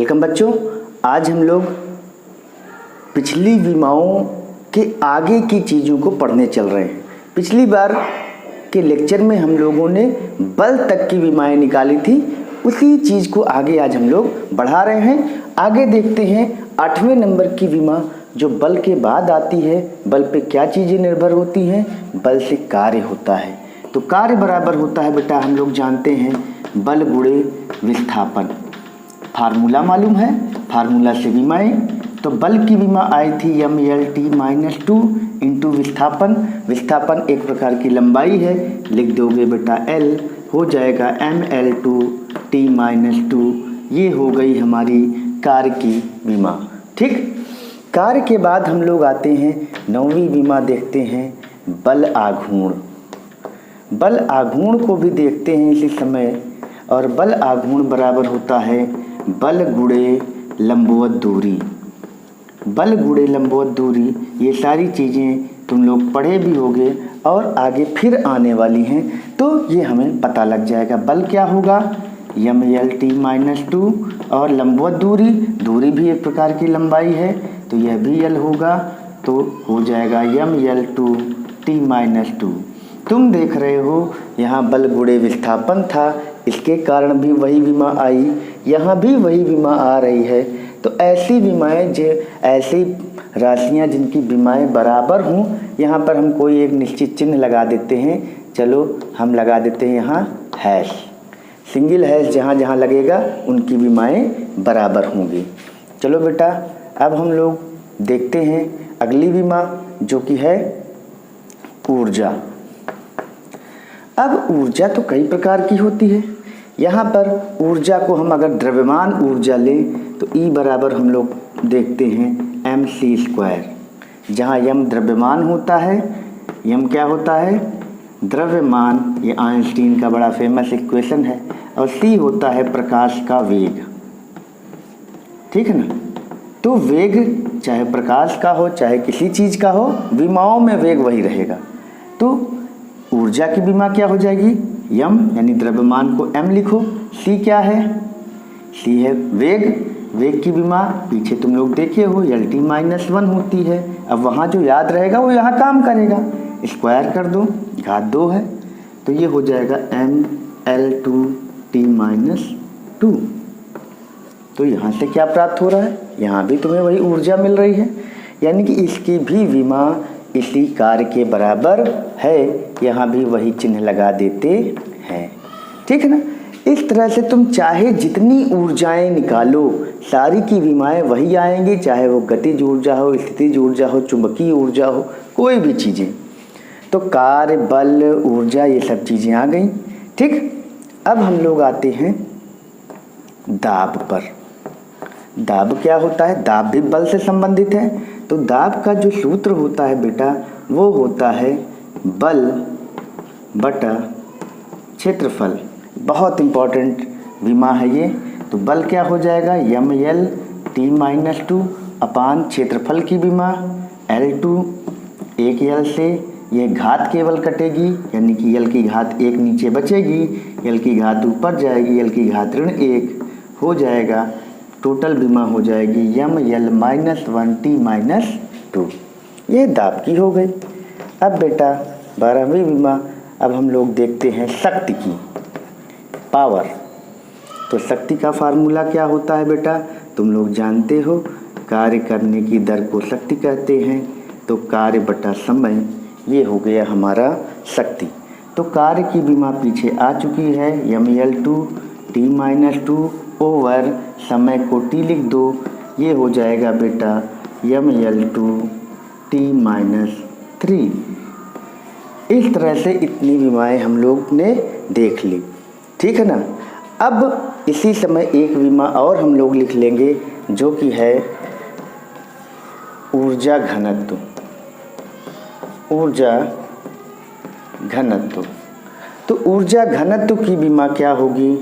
Welcome बच्चों। आज हम लोग पिछली विमाओं के आगे की चीज़ों को पढ़ने चल रहे हैं। पिछली बार के लेक्चर में हम लोगों ने बल तक की विमाएं निकाली थी, उसी चीज़ को आगे आज हम लोग बढ़ा रहे हैं। आगे देखते हैं 8वें नंबर की विमा जो बल के बाद आती है। बल पे क्या चीज़ें निर्भर होती हैं? बल से कार्य होता है। तो कार्य बराबर होता है बेटा, हम लोग जानते हैं बल गुणे विस्थापन। फार्मूला मालूम है, फार्मूला से विमाएं। तो बल की विमा आई थी mlt-2 इंटू विस्थापन। विस्थापन एक प्रकार की लंबाई है, लिख दोगे बेटा L, हो जाएगा ml2t-2। ये हो गई हमारी कार्य की विमा। ठीक, कार्य के बाद हम लोग आते हैं 9वीं विमा, देखते हैं बल आघूर्ण। बल आघूर्ण को भी देखते हैं इसी समय, और बल आघूर्ण बराबर होता है बल गुणे लंबवत दूरी। बल गुणे लंबवत दूरी, ये सारी चीज़ें तुम लोग पढ़े भी होगे और आगे फिर आने वाली हैं, तो ये हमें पता लग जाएगा। बल क्या होगा? mlt-2 और लंबवत दूरी, दूरी भी एक प्रकार की लंबाई है, तो यह भी L होगा, तो हो जाएगा ml2t-2। तुम देख रहे हो यहाँ बल गुणे विस्थापन था, इसके कारण भी वही विमा आई, यहाँ भी वही विमा आ रही है। तो ऐसी विमाएं, जो ऐसी राशियाँ जिनकी विमाएं बराबर हों, यहाँ पर हम कोई एक निश्चित चिन्ह लगा देते हैं। चलो हम लगा देते हैं यहाँ हैश, सिंगल हैश, जहाँ जहाँ लगेगा उनकी विमाएं बराबर होंगी। चलो बेटा, अब हम लोग देखते हैं अगली विमा जो कि है ऊर्जा। अब ऊर्जा तो कई प्रकार की होती है। यहाँ पर ऊर्जा को हम अगर द्रव्यमान ऊर्जा लें तो E बराबर हम लोग देखते हैं mc², जहाँ m द्रव्यमान होता है, m क्या होता है? द्रव्यमान। ये आइंस्टीन का बड़ा फेमस इक्वेशन है। और c होता है प्रकाश का वेग। ठीक है ना? तो वेग चाहे प्रकाश का हो चाहे किसी चीज़ का हो, विमाओं में वेग वही रहेगा। तो ऊर्जा की विमा क्या हो जाएगी? m यानी द्रव्यमान को m लिखो। c क्या है? c है वेग। वेग की विमा पीछे तुम लोग देखे हो lt-1 होती है। अब वहाँ जो याद रहेगा वो यहाँ काम करेगा, स्क्वायर कर दो, घात 2 है, तो ये हो जाएगा ml2t-2। तो यहाँ से क्या प्राप्त हो रहा है? यहाँ भी तुम्हें वही ऊर्जा मिल रही है, यानी कि इसकी भी विमा इसी कार्य के बराबर है। यहाँ भी वही चिन्ह लगा देते हैं। ठीक है ना? इस तरह से तुम चाहे जितनी ऊर्जाएं निकालो, सारी की विमाएं वही आएंगी, चाहे वो गतिज ऊर्जा हो, स्थितिज ऊर्जा हो, चुंबकीय ऊर्जा हो, कोई भी चीज़ें। तो कार्य, बल, ऊर्जा, ये सब चीज़ें आ गई। ठीक, अब हम लोग आते हैं दाब पर। दाब क्या होता है? दाब भी बल से संबंधित है। तो दाब का जो सूत्र होता है बेटा, वो होता है बल बटा क्षेत्रफल। बहुत इम्पॉर्टेंट विमा है ये। तो बल क्या हो जाएगा? ml-2 अपान क्षेत्रफल की विमा L2। एक L से ये घात केवल कटेगी, यानी कि L की घात 1 नीचे बचेगी, L की घात ऊपर जाएगी, L की घात ऋण 1 हो जाएगा। टोटल विमा हो जाएगी ml-1t-2। ये दाब की हो गई। अब बेटा 12वीं विमा, अब हम लोग देखते हैं शक्ति की, पावर। तो शक्ति का फार्मूला क्या होता है बेटा? तुम लोग जानते हो, कार्य करने की दर को शक्ति कहते हैं। तो कार्य बटा समय, ये हो गया हमारा शक्ति। तो कार्य की विमा पीछे आ चुकी है, ml2t-2 ओवर समय को t लिख दो, ये हो जाएगा बेटा ml2t-3। इस तरह से इतनी विमाएं हम लोग ने देख ली। ठीक है ना? अब इसी समय एक विमा और हम लोग लिख लेंगे जो कि है ऊर्जा घनत्व। ऊर्जा घनत्व। तो ऊर्जा घनत्व की विमा क्या होगी?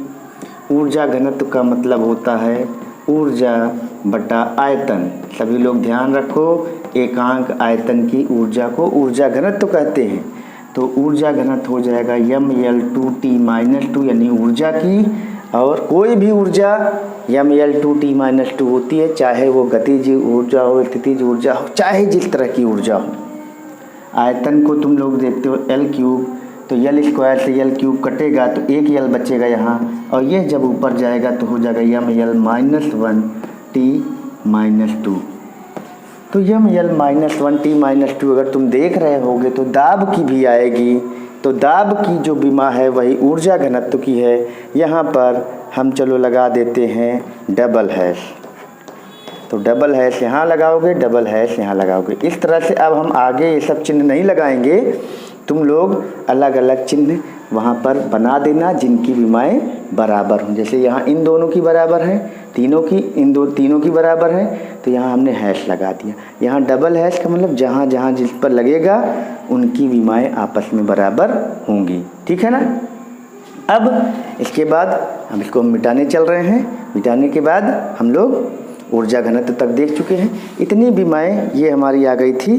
ऊर्जा घनत्व का मतलब होता है ऊर्जा बटा आयतन। सभी लोग ध्यान रखो, एकांक आयतन की ऊर्जा को ऊर्जा घनत्व कहते हैं। तो ऊर्जा घनत्व हो जाएगा ml2t-2, यानी ऊर्जा की और कोई भी ऊर्जा mL2T-2 होती है, चाहे वो गतिज ऊर्जा हो, स्थितिज ऊर्जा हो, चाहे जिस तरह की ऊर्जा हो। आयतन को तुम लोग देखते हो L3, तो L² से L3 कटेगा तो एक L बचेगा यहाँ, और ये जब ऊपर जाएगा तो हो जाएगा mL-1T-2। तो mL-1T-2 अगर तुम देख रहे होगे तो दाब की भी आएगी। तो दाब की जो विमा है वही ऊर्जा घनत्व की है। यहाँ पर हम चलो लगा देते हैं डबल हैश। तो डबल हैश यहाँ लगाओगे, डबल हैश यहाँ लगाओगे। इस तरह से अब हम आगे ये सब चिन्ह नहीं लगाएंगे, तुम लोग अलग अलग चिन्ह वहाँ पर बना देना जिनकी विमाएँ बराबर हों। जैसे यहाँ इन दोनों की बराबर है, तीनों की बराबर है, तो यहाँ हमने हैश लगा दिया। यहाँ डबल हैश का मतलब जहाँ जहाँ जिस पर लगेगा उनकी विमाएँ आपस में बराबर होंगी। ठीक है ना। अब इसके बाद हम इसको मिटाने चल रहे हैं। मिटाने के बाद हम लोग ऊर्जा घनत्व तक देख चुके हैं। इतनी विमाएँ ये हमारी आ गई थी,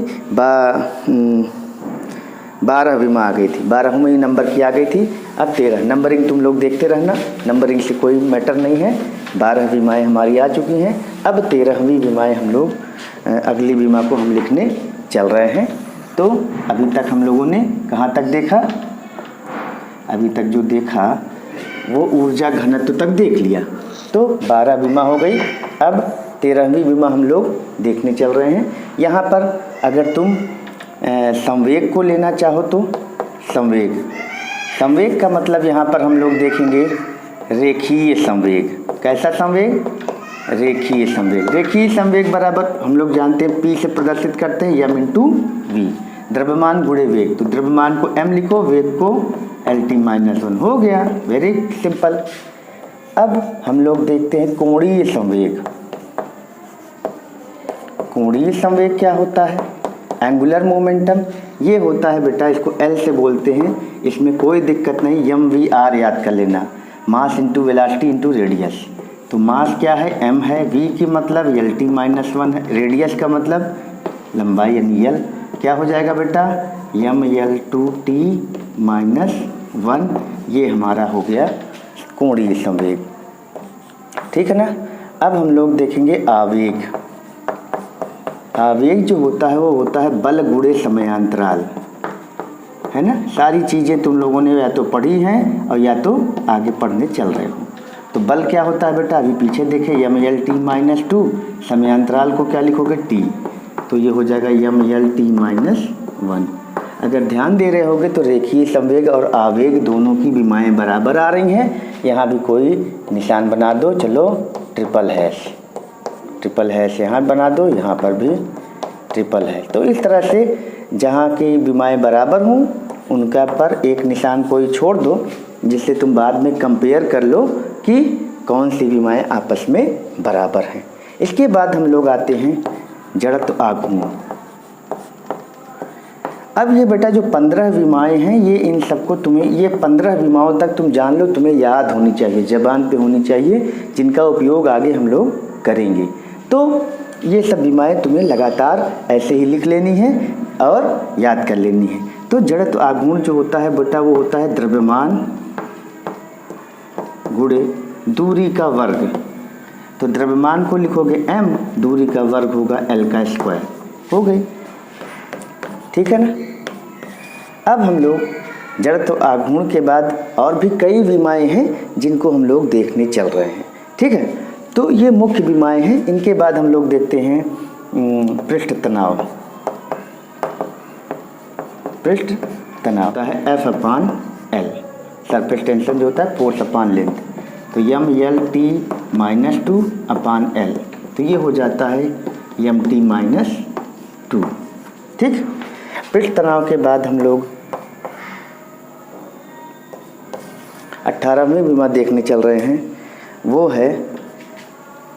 12 विमा आ गई थी, 12वें नंबर की आ गई थी। अब 13 नंबरिंग तुम लोग देखते रहना, नंबरिंग से कोई मैटर नहीं है। 12 विमाएँ हमारी आ चुकी हैं। अब 13वीं विमाएँ हम लोग अगली विमा को हम लिखने चल रहे हैं। तो अभी तक हम लोगों ने कहाँ तक देखा? अभी तक जो देखा वो ऊर्जा घनत्व तक देख लिया। तो 12 विमा हो गई। अब 13वीं विमा हम लोग देखने चल रहे हैं। यहाँ पर अगर तुम संवेग को लेना चाहो तो संवेग का मतलब यहाँ पर हम लोग देखेंगे रेखीय संवेग। कैसा संवेग? रेखीय संवेग। रेखीय संवेग बराबर हम लोग जानते हैं P से प्रदर्शित करते हैं m/v, द्रव्यमान गुणे वेग। तो द्रव्यमान को m लिखो, वेग को L-T-1 हो गया। Very simple. अब हम लोग देखते हैं कोणीय संवेग। कोणीय संवेग क्या होता है? Angular momentum. ये होता है बेटा, इसको L से बोलते हैं, इसमें कोई दिक्कत नहीं। mv/r याद कर लेना, mass into velocity into radius. तो मास क्या है? m है, v की मतलब L-T-1 है, रेडियस का मतलब लंबाई यानी L। क्या हो जाएगा बेटा? mL2T-1। ये हमारा हो गया कोणीय संवेग। ठीक है ना। अब हम लोग देखेंगे आवेग। आवेग जो होता है वो होता है बल गुणे समयांतराल, है ना। सारी चीज़ें तुम लोगों ने या तो पढ़ी हैं और या तो आगे पढ़ने चल रहे हो। तो बल क्या होता है बेटा? अभी पीछे देखे mL-T-2, समयांतराल को क्या लिखोगे? T। तो ये हो जाएगा mL-T-1। अगर ध्यान दे रहे होगे तो रेखीय संवेग और आवेग दोनों की विमाएँ बराबर आ रही हैं। यहाँ भी कोई निशान बना दो। चलो ट्रिपल हैश यहाँ बना दो, यहाँ पर भी ट्रिपल हैश। तो इस तरह से जहाँ की विमाएँ बराबर हों उनका पर एक निशान कोई छोड़ दो, जिससे तुम बाद में कंपेयर कर लो कि कौन सी विमाएँ आपस में बराबर हैं। इसके बाद हम लोग आते हैं जड़त्व आघूर्ण। अब ये बेटा जो 15 विमाएँ हैं, ये इन सबको तुम्हें, ये 15 विमाओं तक तुम जान लो, तुम्हें याद होनी चाहिए, ज़बान पे होनी चाहिए, जिनका उपयोग आगे हम लोग करेंगे। तो ये सब विमाएँ तुम्हें लगातार ऐसे ही लिख लेनी है और याद कर लेनी है। तो जड़त्व आघूर्ण जो होता है बेटा, वो होता है द्रव्यमान गुणे दूरी का वर्ग। तो द्रव्यमान को लिखोगे m, दूरी का वर्ग होगा L²। हो गई। ठीक है ना। अब हम लोग जड़त्व आघूर्ण के बाद और भी कई विमाएँ हैं जिनको हम लोग देखने चल रहे हैं। ठीक है। तो ये मुख्य विमाएँ हैं। इनके बाद हम लोग देखते हैं पृष्ठ तनाव। पृष्ठ तनाव होता है F/L। सरफेस टेंशन जो होता है फोर्स अपॉन लेंथ। तो mL-T-2/L, तो ये हो जाता है m/T-2। ठीक। पृष्ठ तनाव के बाद हम लोग 18वीं विमा देखने चल रहे हैं, वो है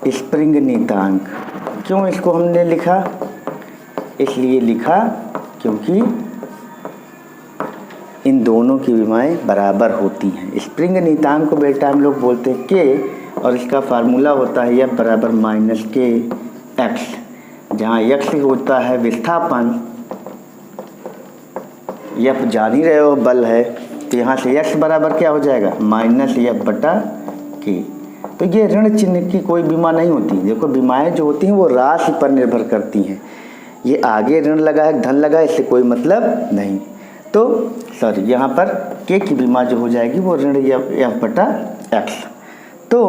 स्प्रिंग नीतांक। क्यों इसको हमने लिखा? इसलिए लिखा क्योंकि इन दोनों की विमाएँ बराबर होती हैं। स्प्रिंग नीतांक को बेटा हम लोग बोलते हैं K, और इसका फार्मूला होता है F बराबर -KX, जहाँ X होता है विस्थापन, F जान ही रहे हो बल है, तो यहाँ से X बराबर क्या हो जाएगा? -F/K। के। तो ये ऋण चिन्ह की कोई बीमा नहीं होती। देखो बीमाएं जो होती हैं वो राशि पर निर्भर करती हैं। ये आगे ऋण लगा है, धन लगा है, इससे कोई मतलब नहीं। तो सॉरी, यहाँ पर के की बीमा जो हो जाएगी वो ऋण एफ बटा एक्स। तो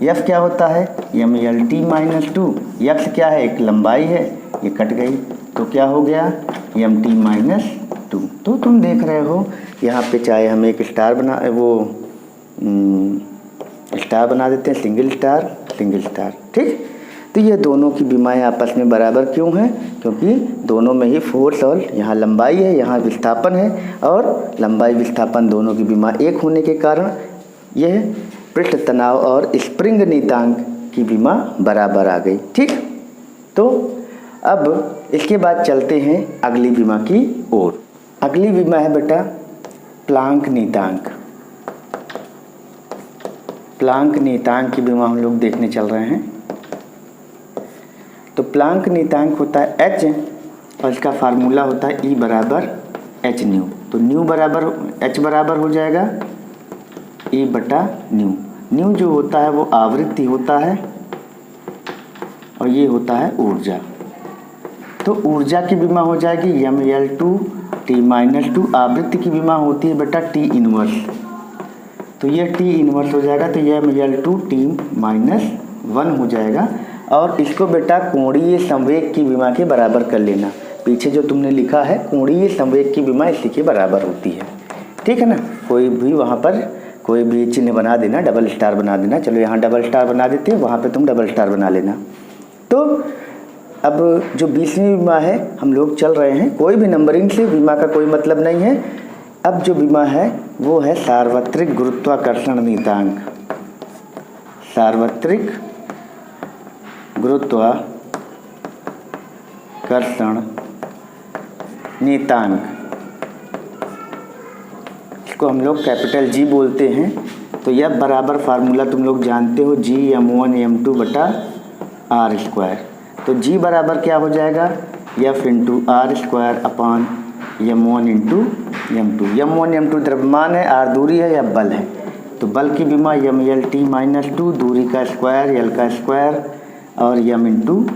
एफ क्या होता है, M L T minus two. X क्या है, एक लंबाई है, ये कट गई तो क्या हो गया, एम टी माइनस टू। तो तुम देख रहे हो यहाँ पे चाहे हम एक स्टार बना स्टार बना देते हैं, सिंगल स्टार, ठीक। तो ये दोनों की बीमाएं आपस में बराबर क्यों हैं, क्योंकि दोनों में ही फोर्स और यहाँ लंबाई है, यहाँ विस्थापन है, और लंबाई विस्थापन दोनों की बीमा एक होने के कारण यह पृष्ठ तनाव और स्प्रिंग नियतांक की बीमा बराबर आ गई, ठीक। तो अब इसके बाद चलते हैं अगली बीमा की ओर। अगली बीमा है बेटा प्लांक नियतांक। प्लांक नियतांक की बीमा हम लोग देखने चल रहे हैं। तो प्लांक नियतांक होता है एच और इसका फार्मूला होता है ई बराबर एच न्यू। तो न्यू बराबर एच बराबर हो जाएगा ई बटा न्यू। न्यू जो होता है वो आवृत्ति होता है और ये होता है ऊर्जा। तो ऊर्जा की बीमा हो जाएगी M L two T minus two. आवृत्ति की बीमा होती है बेटा टी इनवर्स। तो ये टी इनवर्स हो जाएगा, तो ये M L two T minus one हो जाएगा। और इसको बेटा कोणीय संवेग की बीमा के बराबर कर लेना। पीछे जो तुमने लिखा है कोणीय संवेग की बीमा इसी के बराबर होती है, ठीक है ना। कोई भी वहाँ पर कोई भी चिन्ह बना देना, डबल स्टार बना देना। चलो यहाँ डबल स्टार बना देते हैं, वहाँ पे तुम डबल स्टार बना लेना। तो अब जो 20वीं बीमा है हम लोग चल रहे हैं, कोई भी नंबरिंग से बीमा का कोई मतलब नहीं है। अब जो बीमा है वो है सार्वत्रिक गुरुत्वाकर्षण नियतांक। सार्वत्रिक गुरुत्वाकर्षण नियतांक, इसको हम लोग कैपिटल जी बोलते हैं। तो यह बराबर फार्मूला तुम लोग जानते हो, जी m1 m2 बटा आर स्क्वायर। तो जी बराबर क्या हो जाएगा, F into R square upon m1 into m2। m1 m2 द्रव्यमान है, आर दूरी है या बल है। तो बल की बीमा M L T minus two, दूरी का स्क्वायर एल का स्क्वायर और यम इंटू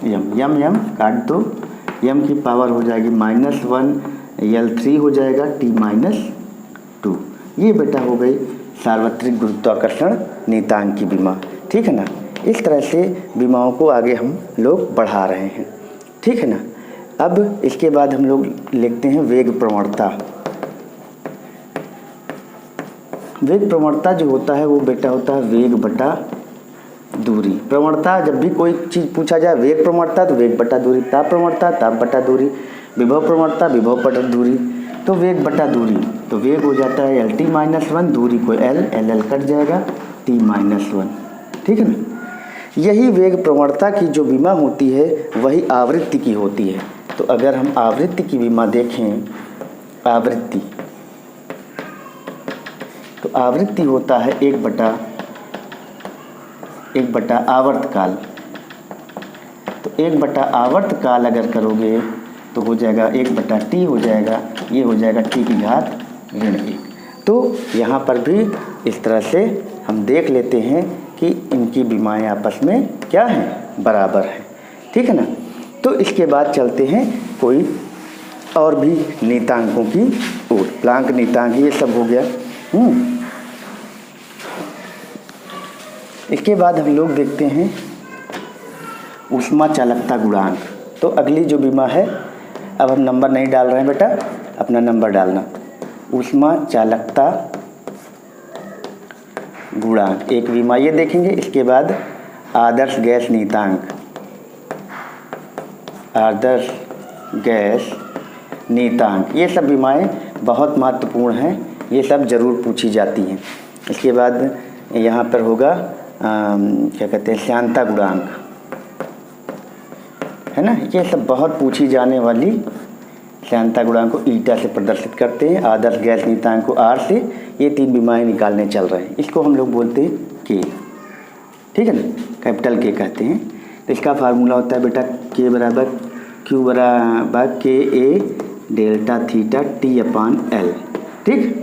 यम यम काट दो, यम की पावर हो जाएगी -1, L3 हो जाएगा T माइनस टू। ये बेटा हो गई सार्वत्रिक गुरुत्वाकर्षण नियतांक की बीमा, ठीक है ना। इस तरह से बीमाओं को आगे हम लोग बढ़ा रहे हैं, ठीक है ना। अब इसके बाद हम लोग लिखते हैं वेग प्रवणता। वेग प्रवणता जो होता है वो बेटा होता है वेग बटा दूरी। प्रवणता जब भी कोई चीज़ पूछा जाए, वेग प्रवणता तो वेग बटा दूरी, ताप प्रवणता ताप बटा दूरी, विभव प्रवणता विभव बटा दूरी। तो वेग बटा दूरी, तो वेग हो जाता है LT माइनस 1, दूरी को L कट जाएगा T माइनस 1, ठीक है ना। यही वेग प्रवणता की जो बीमा होती है वही आवृत्ति की होती है। तो अगर हम आवृत्ति की बीमा देखें, आवृत्ति, तो आवृत्ति होता है एक बटा आवर्तकाल। तो एक बटा आवर्तकाल अगर करोगे तो हो जाएगा 1/T हो जाएगा, ये हो जाएगा T की घात ऋण 1। तो यहाँ पर भी इस तरह से हम देख लेते हैं कि इनकी बीमाएं आपस में क्या हैं, बराबर हैं, ठीक है ना। तो इसके बाद चलते हैं कोई और भी नियतांकों की ओर। प्लांक नियतांक ये सब हो गया। इसके बाद हम लोग देखते हैं ऊष्मा चालकता गुणांक। तो अगली जो बीमा है, अब हम नंबर नहीं डाल रहे हैं बेटा, अपना नंबर डालना। ऊष्मा चालकता गुणांक एक बीमा ये देखेंगे। इसके बाद आदर्श गैस नियतांक, आदर्श गैस नियतांक, ये सब बीमाएं बहुत महत्वपूर्ण हैं, ये सब ज़रूर पूछी जाती हैं। इसके बाद यहाँ पर होगा क्या कहते हैं, श्यानता गुणांक, है ना। ये सब बहुत पूछी जाने वाली, श्यानता गुणांक को ईटा से प्रदर्शित करते हैं, आदर्श गैस नियतांक को आर से। ये तीन बीमाएं निकालने चल रहे हैं। इसको हम लोग बोलते हैं के, ठीक है ना, कैपिटल के कहते हैं। तो इसका फार्मूला होता है बेटा के बराबर क्यू बराबर के ए delta theta T upon L, ठीक।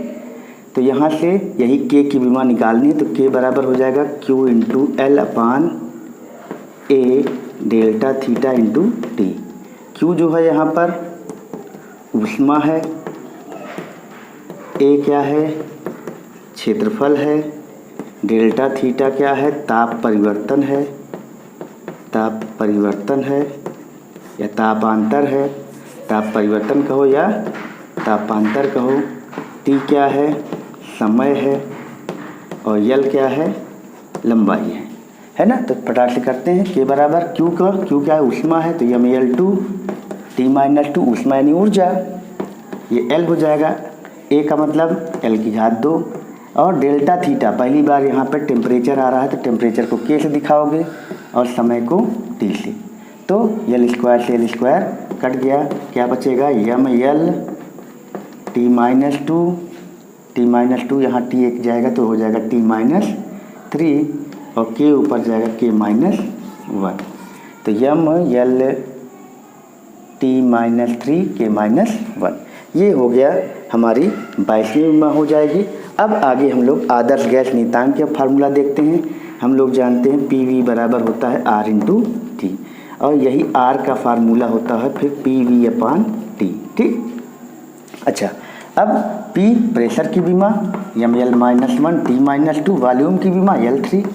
तो यहाँ से यही K की विमा निकालनी है, तो K बराबर हो जाएगा Q into L upon A delta theta into T. Q जो है यहाँ पर ऊष्मा है, ए क्या है क्षेत्रफल है, डेल्टा थीटा क्या है ताप परिवर्तन है, ताप परिवर्तन है या तापांतर है, ताप परिवर्तन कहो या तापांतर कहो, टी क्या है समय है और यल क्या है लंबाई है ना। तो फटाक से करते हैं। के बराबर क्यू का, क्यू क्या है ऊष्मा है तो M L two T minus two ऊष्मा यानी ऊर्जा, ये एल हो जाएगा, ए का मतलब एल की घात 2 और डेल्टा थीटा पहली बार यहाँ पर टेम्परेचर आ रहा है तो टेम्परेचर को के से दिखाओगे और समय को टी से, तो यल स्क्वायर से एल स्क्वायर कट गया, क्या बचेगा यम यल टी माइनस टू यहाँ टी एक जाएगा तो हो जाएगा टी माइनस 3 और के ऊपर जाएगा के माइनस 1, तो यम यल टी माइनस 3 के माइनस 1, ये हो गया हमारी 22वीं विमा हो जाएगी। अब आगे हम लोग आदर्श गैस नीयतांक का फार्मूला देखते हैं। हम लोग जानते हैं पी वी बराबर होता है आर इंटू टी और यही आर का फार्मूला होता है फिर पी वी अपान टी, ठीक। अच्छा, अब P प्रेशर की विमा M L minus 1 T minus 2, volume की विमा एल 3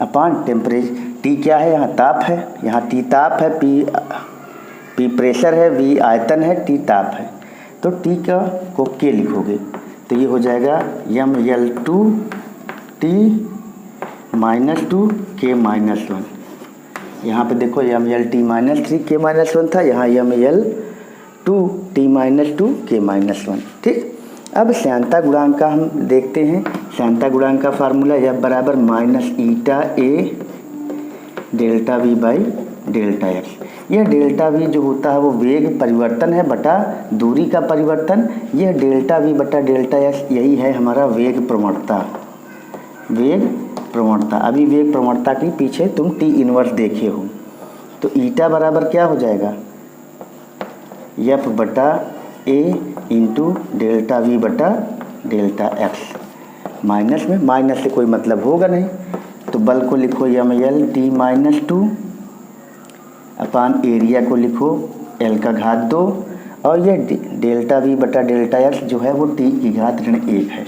अपान टेम्परेचर, टी क्या है यहाँ ताप है, यहाँ टी ताप है, P प्रेशर है, V आयतन है, टी ताप है, तो टी का को के लिखोगे तो ये हो जाएगा यम एल 2 टी माइनस 2 के माइनस 1। यहाँ पे देखो यम एल टी माइनस 3 के माइनस 1 था, यहाँ यम एल 2 टी माइनस 2 के माइनस 1, ठीक। अब श्यानता गुणांक का हम देखते हैं। श्यानता गुणांक का फार्मूला यह बराबर minus eta A delta we by delta x. यह डेल्टा वी जो होता है वो वेग परिवर्तन है बटा दूरी का परिवर्तन, यह डेल्टा वी बटा डेल्टा एक्स यही है हमारा वेग प्रवणता। वेग प्रवणता, अभी वेग प्रवणता के पीछे तुम टी इनवर्स देखे हो, तो ईटा बराबर क्या हो जाएगा एफ बटा ए इंटू डेल्टा वी बटा डेल्टा एक्स। माइनस में माइनस से कोई मतलब होगा नहीं, तो बल को लिखो यम एल टी माइनस 2 अपान एरिया को लिखो एल का घात 2 और यह डेल्टा वी बटा डेल्टा एक्स जो है वो टी की घात ऋण 1 है,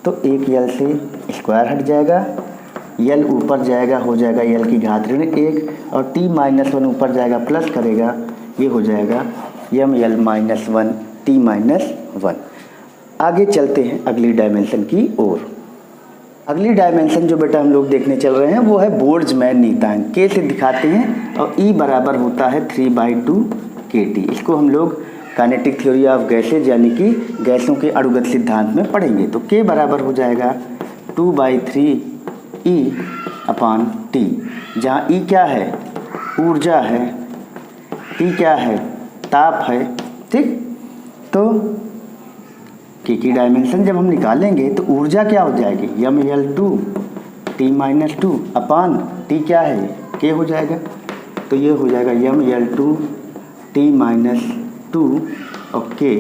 तो एक यल से स्क्वायर हट जाएगा, यल ऊपर जाएगा हो जाएगा यल की घात ऋण 1 और टी माइनस 1 ऊपर जाएगा प्लस करेगा, ये हो जाएगा यम एल माइनस 1 टी माइनस 1। आगे चलते हैं अगली डायमेंशन की ओर। अगली डायमेंशन जो बेटा हम लोग देखने चल रहे हैं वो है बोल्ट्जमैन नीयतांक, के से दिखाते हैं और ई बराबर होता है 3/2 kT। इसको हम लोग काइनेटिक थ्योरी ऑफ गैसेज यानी कि गैसों के अणुगत सिद्धांत में पढ़ेंगे, तो के बराबर हो जाएगा 2/3 ई अपान टी, जहाँ ई क्या है ऊर्जा है, टी क्या है ताप है, ठीक। तो के की डायमेंशन जब हम निकालेंगे तो ऊर्जा क्या हो जाएगी यम एल 2 टी माइनस 2 अपान टी क्या है के हो जाएगा, तो ये हो जाएगा यम एल 2 टी माइनस 2 और के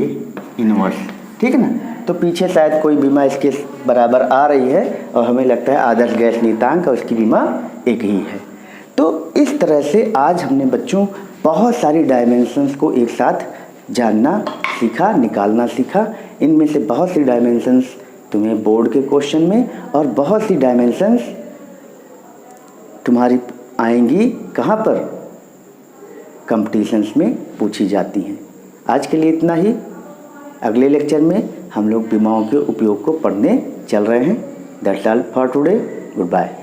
इनवर्स, ठीक है ना। तो पीछे शायद कोई बीमा इसके बराबर आ रही है और हमें लगता है आदर्श गैस नीयतांक और उसकी बीमा एक ही है। तो इस तरह से आज हमने बच्चों बहुत सारी डायमेंशंस को एक साथ जानना सीखा, निकालना सीखा। इनमें से बहुत सी डायमेंशंस तुम्हें बोर्ड के क्वेश्चन में और बहुत सी डायमेंशंस तुम्हारी आएंगी कहाँ पर कंपटीशंस में पूछी जाती हैं। आज के लिए इतना ही। अगले लेक्चर में हम लोग विमाओं के उपयोग को पढ़ने चल रहे हैं। That's all for today. Good bye.